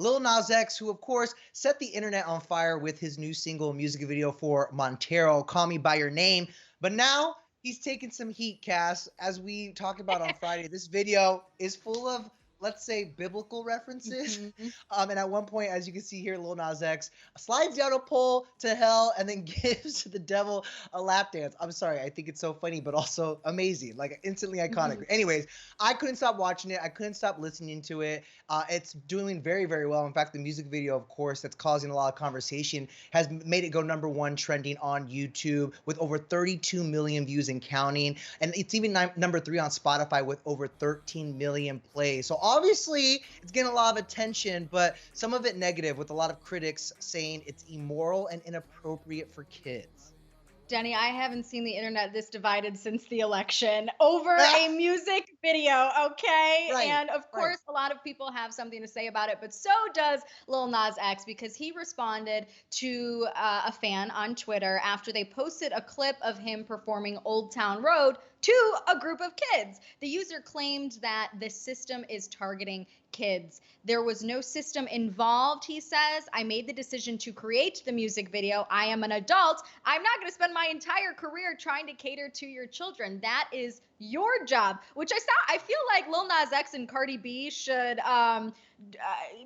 Lil Nas X, who of course set the internet on fire with his new single music video for Montero, Call Me By Your Name. But now he's taking some heat, Cass. As we talked about on Friday, this video is full of, let's say, biblical references. Mhm. And at one point, as you can see here, Lil Nas X slides down a pole to hell and then gives the devil a lap dance. I'm sorry, I think it's so funny, but also amazing, like instantly iconic. Mhm. Anyways, I couldn't stop watching it. I couldn't stop listening to it. It's doing very, very well. In fact, the music video, of course, that's causing a lot of conversation, has made it go #1 trending on YouTube with over 32 million views and counting. And it's even #3 on Spotify with over 13 million plays. So obviously, it's getting a lot of attention, but some of it negative, with a lot of critics saying it's immoral and inappropriate for kids. Jenny, I haven't seen the internet this divided since the election over a music video, okay? Right, And of right. course, a lot of people have something to say about it, but so does Lil Nas X because he responded to a fan on Twitter after they posted a clip of him performing Old Town Road to a group of kids. The user claimed that the system is targeting kids. There was no system involved, he says. I made the decision to create the music video. I am an adult. I'm not going to spend my entire career trying to cater to your children. That is your job, which I feel like Lil Nas X and Cardi B should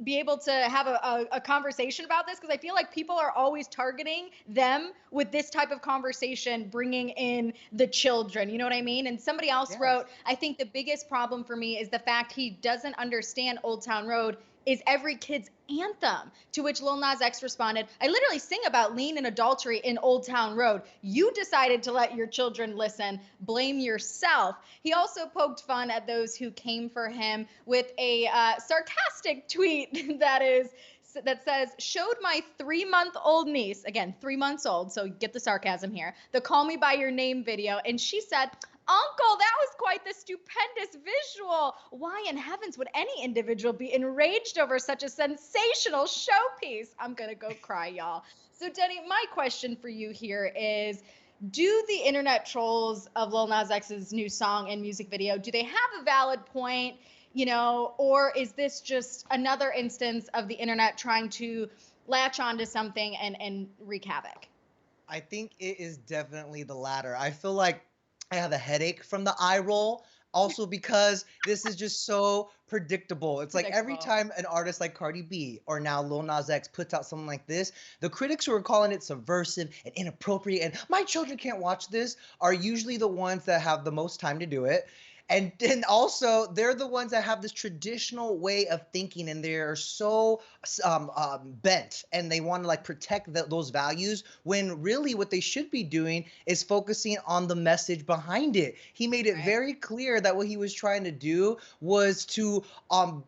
be able to have a conversation about this, because I feel like people are always targeting them with this type of conversation, bringing in the children. You know what I mean? And somebody else Yes. wrote, I think the biggest problem for me is the fact he doesn't understand Old Town Road is every kid's anthem. To which Lil Nas X responded, I literally sing about lean and adultery in Old Town Road. You decided to let your children listen. Blame yourself. He also poked fun at those who came for him with a sarcastic tweet that says, showed my 3-month-old niece, again, 3 months old, so get the sarcasm here, the Call Me By Your Name video, and she said, Uncle, that was quite the stupendous visual. Why in heavens would any individual be enraged over such a sensational showpiece? I'm gonna go cry, y'all. So, Denny, my question for you here is, do the internet trolls of Lil Nas X's new song and music video, do they have a valid point? Or is this just another instance of the internet trying to latch onto something and wreak havoc? I think it is definitely the latter. I feel like I have a headache from the eye roll. Also, because this is just so predictable. It's like every Predictable. time an artist like Cardi B or now Lil Nas X puts out something like this, the critics who are calling it subversive and inappropriate and my children can't watch this are usually the ones that have the most time to do it. And then also, they're the ones that have this traditional way of thinking, and they're so bent, and they want to like protect those values. When really, what they should be doing is focusing on the message behind it. He made it Right. very clear that what he was trying to do was um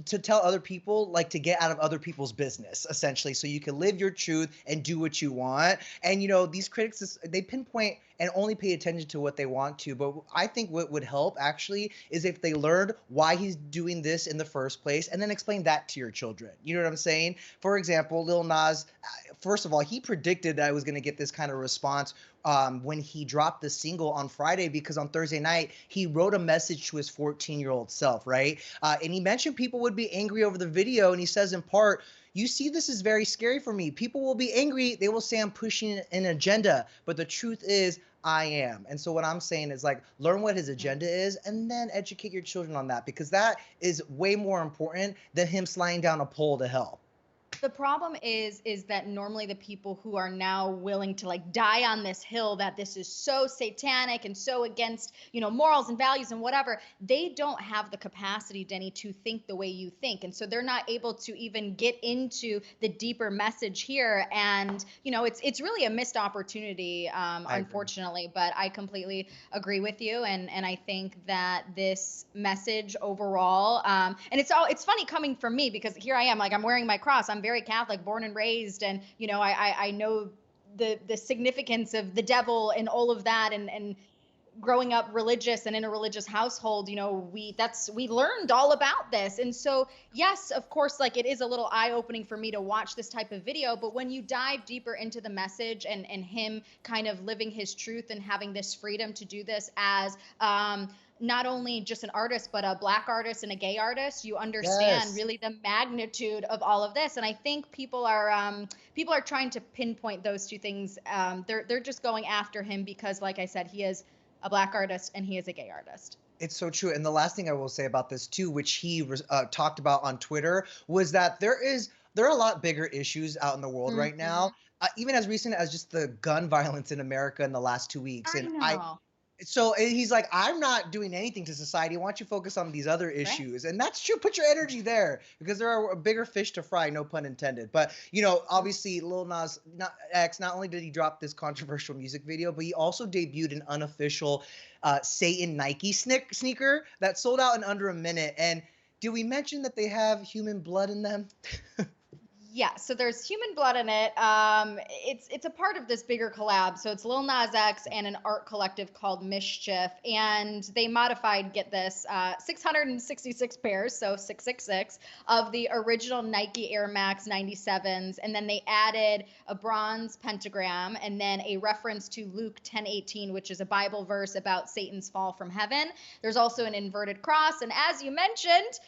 to tell other people, like, to get out of other people's business, essentially, so you can live your truth and do what you want. And these critics, they pinpoint and only pay attention to what they want to. But I think what would help actually is if they learned why he's doing this in the first place and then explain that to your children. You know what I'm saying? For example, Lil Nas, first of all, he predicted that I was going to get this kind of response when he dropped the single on Friday, because on Thursday night he wrote a message to his 14-year-old self, right? And he mentioned people would be angry over the video, and he says in part, you see, this is very scary for me. People will be angry. They will say I'm pushing an agenda. But the truth is, I am. And so what I'm saying is, like, learn what his agenda is and then educate your children on that, because that is way more important than him sliding down a pole to hell. The problem is that normally the people who are now willing to like die on this hill that this is so satanic and so against morals and values and whatever, they don't have the capacity, Denny, to think the way you think, and so they're not able to even get into the deeper message here. And it's really a missed opportunity, I agree. unfortunately. But I completely agree with you, and I think that this message overall, and it's funny coming from me, because here I am, like, I'm wearing my cross. I'm very Catholic, born and raised, and I know the significance of the devil and all of that, and growing up religious and in a religious household, we learned all about this. And so, yes, of course, like, it is a little eye opening for me to watch this type of video, but when you dive deeper into the message, and him kind of living his truth and having this freedom to do this as not only just an artist, but a Black artist and a gay artist, you understand Yes. really the magnitude of all of this. And I think people are trying to pinpoint those two things. They're just going after him because, like I said, he is a Black artist and he is a gay artist. It's so true. And the last thing I will say about this too, which he talked about on Twitter, was that there are a lot bigger issues out in the world right Hmm. now, even as recent as just the gun violence in America in the last 2 weeks. I And know. he's like, I'm not doing anything to society. Why don't you focus on these other Right. issues? And that's true. Put your energy there because there are bigger fish to fry, no pun intended. But obviously, Lil Nas X, not only did he drop this controversial music video, but he also debuted an unofficial Satan Nike sneaker that sold out in under a minute. And did we mention that they have human blood in them? Yeah, so there's human blood in it. It's a part of this bigger collab. So it's Lil Nas X and an art collective called Mischief, and they modified, get this, 666 pairs, so 666 of the original Nike Air Max 97s, and then they added a bronze pentagram and then a reference to Luke 10:18, which is a Bible verse about Satan's fall from heaven. There's also an inverted cross, and as you mentioned,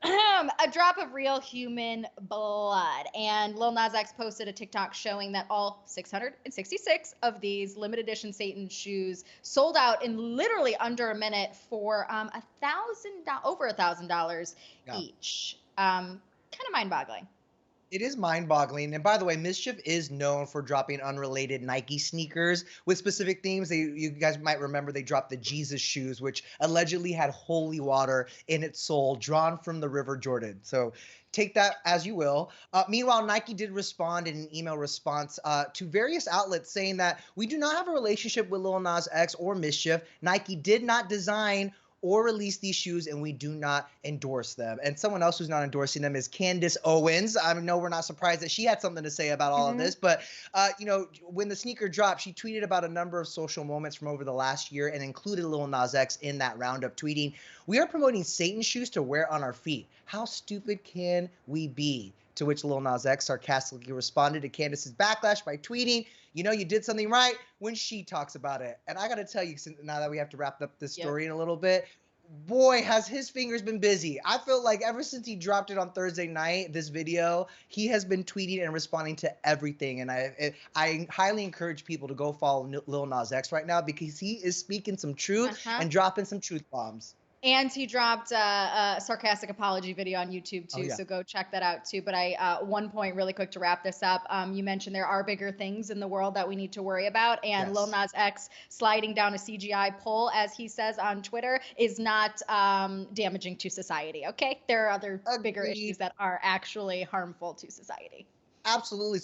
a drop of real human blood. And Lil Nas X posted a TikTok showing that all 666 of these limited edition Satan shoes sold out in literally under a minute for over $1,000 Yeah. each. Kind of mind boggling. It is mind-boggling. And by the way, Mischief is known for dropping unrelated Nike sneakers with specific themes. You guys might remember they dropped the Jesus shoes, which allegedly had holy water in its sole, drawn from the River Jordan. So take that as you will. Meanwhile, Nike did respond in an email response to various outlets saying that we do not have a relationship with Lil Nas X or Mischief. Nike did not design or release these shoes, and we do not endorse them. And someone else who's not endorsing them is Candace Owens. I know we're not surprised that she had something to say about all of Mhm. this, but when the sneaker dropped, she tweeted about a number of social moments from over the last year and included Lil Nas X in that roundup, tweeting, "We are promoting Satan shoes to wear on our feet. How stupid can we be?" To which Lil Nas X sarcastically responded to Candace's backlash by tweeting, "You did something right when she talks about it." And I got to tell you, now that we have to wrap up this Yep. story in a little bit, boy, has his fingers been busy. I feel like ever since he dropped it on Thursday night, this video, he has been tweeting and responding to everything. And I highly encourage people to go follow Lil Nas X right now because he is speaking some truth Uh-huh. and dropping some truth bombs. And he dropped a sarcastic apology video on YouTube Oh too, yeah. so go check that out too. But one point really quick to wrap this up. You mentioned there are bigger things in the world that we need to worry about, and Lil Yes. Nas X sliding down a CGI pole, as he says on Twitter, is not damaging to society. Okay, there are other bigger Agreed. issues that are actually harmful to society. Absolutely.